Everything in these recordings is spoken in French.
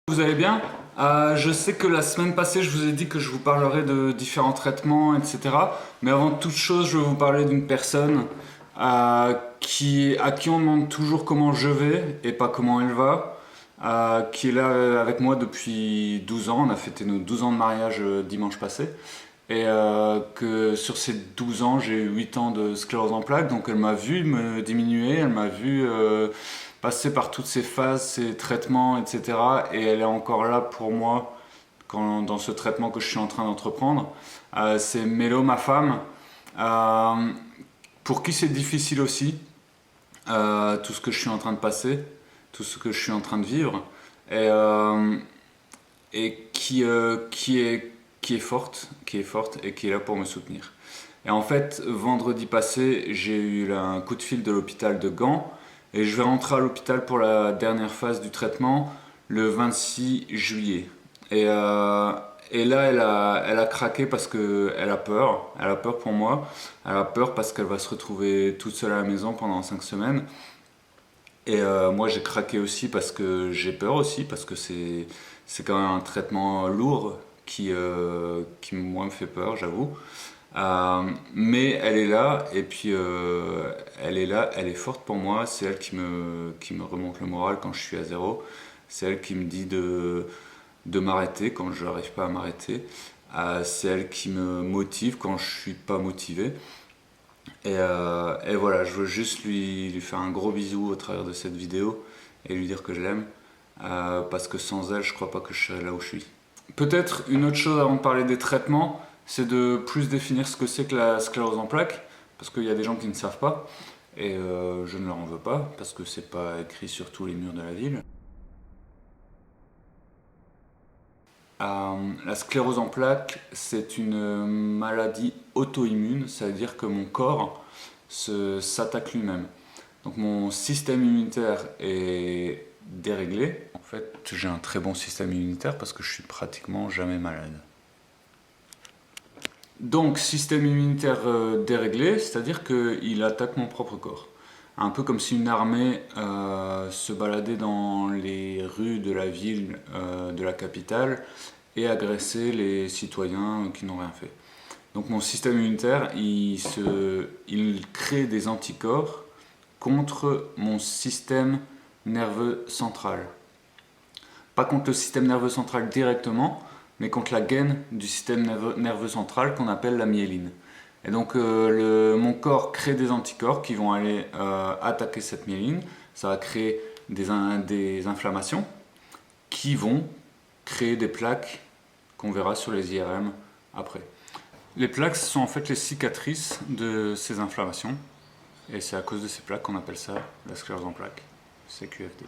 Vous allez bien? Je sais que la semaine passée, je vous ai dit que je vous parlerais de différents traitements, etc. Mais avant toute chose, je vais vous parler d'une personne à qui on demande toujours comment je vais et pas comment elle va. Qui est là avec moi depuis 12 ans. On a fêté nos 12 ans de mariage dimanche passé. Et que sur ces 12 ans, j'ai eu 8 ans de sclérose en plaques. Donc elle m'a vu me diminuer, elle m'a vu passer par toutes ces phases, ces traitements, etc. Et elle est encore là pour moi dans ce traitement que je suis en train d'entreprendre. C'est Mélo, ma femme, euh, pour qui c'est difficile aussi, tout ce que je suis en train de passer, tout ce que je suis en train de vivre. Et, euh, et qui est forte, et qui est là pour me soutenir. Et en fait, vendredi passé, j'ai eu là, un coup de fil de l'hôpital de Gand et je vais rentrer à l'hôpital pour la dernière phase du traitement le 26 juillet. Et, euh, et là, elle a craqué parce qu'elle a peur. Elle a peur pour moi. Elle a peur parce qu'elle va se retrouver toute seule à la maison pendant 5 semaines. Et moi, j'ai craqué aussi parce que j'ai peur aussi, parce que c'est quand même un traitement lourd qui moi me fait peur, j'avoue. Mais elle est là, et puis elle est là, elle est forte pour moi, c'est elle qui me remonte le moral quand je suis à zéro, c'est elle qui me dit de m'arrêter quand je n'arrive pas à m'arrêter, c'est elle qui me motive quand je suis pas motivé. Et voilà, je veux juste lui faire un gros bisou au travers de cette vidéo et lui dire que je l'aime, parce que sans elle, je crois pas que je serais là où je suis. Peut-être une autre chose avant de parler des traitements, c'est de plus définir ce que c'est que la sclérose en plaques, parce qu'il y a des gens qui ne savent pas, et je ne leur en veux pas, parce que c'est pas écrit sur tous les murs de la ville. La sclérose en plaques, c'est une maladie auto-immune, c'est-à-dire que mon corps s'attaque lui-même. Donc mon système immunitaire est déréglé. En fait, j'ai un très bon système immunitaire parce que je suis pratiquement jamais malade. Donc, système immunitaire déréglé, c'est-à-dire qu'il attaque mon propre corps. Un peu comme si une armée se baladait dans les rues de la ville, de la capitale, et agressait les citoyens qui n'ont rien fait. Donc mon système immunitaire, il crée des anticorps contre mon système nerveux central. Pas contre le système nerveux central directement, mais contre la gaine du système nerveux central qu'on appelle la myéline. Et donc mon corps crée des anticorps qui vont aller attaquer cette myéline. Ça va créer des inflammations qui vont créer des plaques qu'on verra sur les IRM après. Les plaques sont en fait les cicatrices de ces inflammations. Et c'est à cause de ces plaques qu'on appelle ça la sclérose en plaques, CQFD.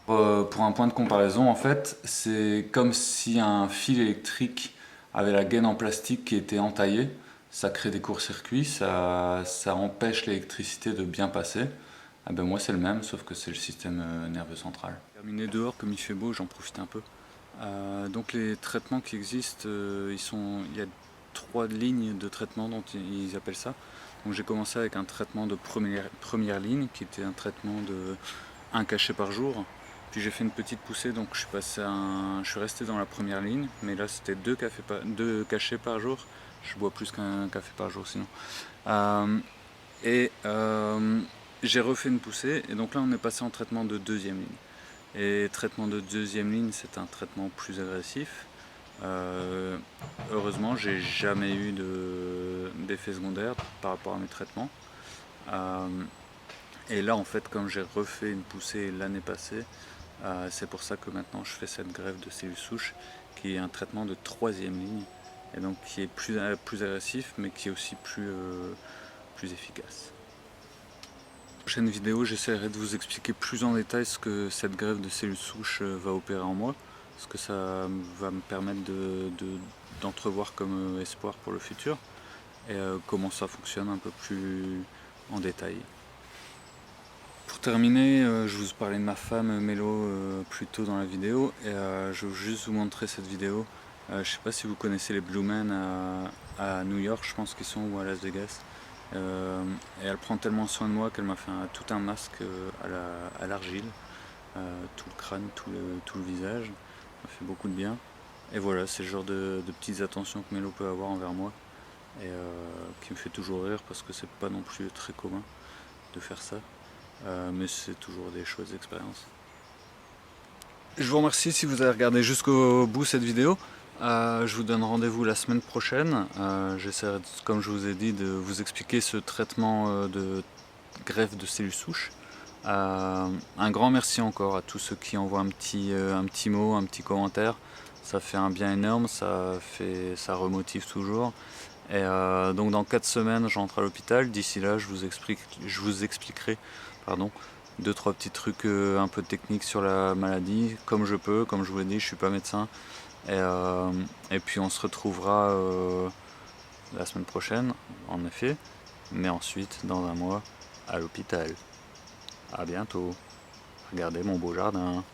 Pour un point de comparaison, en fait, c'est comme si un fil électrique avait la gaine en plastique qui était entaillée. Ça crée des courts-circuits, ça empêche l'électricité de bien passer. Ah ben moi c'est le même, sauf que c'est le système nerveux central. Terminé dehors, comme il fait beau, j'en profite un peu. Donc les traitements qui existent, il y a 3 lignes de traitement dont ils appellent ça. Donc j'ai commencé avec un traitement de première ligne qui était un traitement de 1 cachet par jour. Puis j'ai fait une petite poussée, donc je suis resté dans la première ligne, mais là c'était 2 cachets par jour. Je bois plus qu'un café par jour sinon. J'ai refait une poussée, et donc là on est passé en traitement de deuxième ligne. Et traitement de deuxième ligne, c'est un traitement plus agressif. Heureusement, j'ai jamais eu d'effet secondaire par rapport à mes traitements. Et là, en fait, comme j'ai refait une poussée l'année passée, c'est pour ça que maintenant je fais cette greffe de cellules souches, qui est un traitement de troisième ligne, et donc qui est plus agressif, mais qui est aussi plus efficace. Prochaine vidéo, j'essaierai de vous expliquer plus en détail ce que cette greffe de cellules souches va opérer en moi, ce que ça va me permettre d'entrevoir comme espoir pour le futur, et comment ça fonctionne un peu plus en détail. Pour terminer, je vous parlais de ma femme Mélo plus tôt dans la vidéo, et je veux juste vous montrer cette vidéo. Je ne sais pas si vous connaissez les Blue Men à New York, je pense qu'ils sont, ou à Las Vegas. Et elle prend tellement soin de moi qu'elle m'a fait tout un masque à l'argile. tout le crâne, tout le visage. Ça fait beaucoup de bien. Et voilà, c'est le genre de petites attentions que Mélo peut avoir envers moi et qui me fait toujours rire parce que c'est pas non plus très commun de faire ça. Mais c'est toujours des chouettes expériences. Je vous remercie si vous avez regardé jusqu'au bout cette vidéo. Je vous donne rendez-vous la semaine prochaine. J'essaierai, comme je vous ai dit, de vous expliquer ce traitement de greffe de cellules souches. Un grand merci encore à tous ceux qui envoient un petit mot, un petit commentaire. Ça fait un bien énorme, ça remotive toujours. Et donc dans 4 semaines, je rentre à l'hôpital. D'ici là, je vous expliquerai, pardon, 2-3 petits trucs un peu techniques sur la maladie, comme je peux. Comme je vous l'ai dit, je suis pas médecin. Et puis on se retrouvera la semaine prochaine, en effet, mais ensuite, dans un mois, à l'hôpital. À bientôt. Regardez mon beau jardin.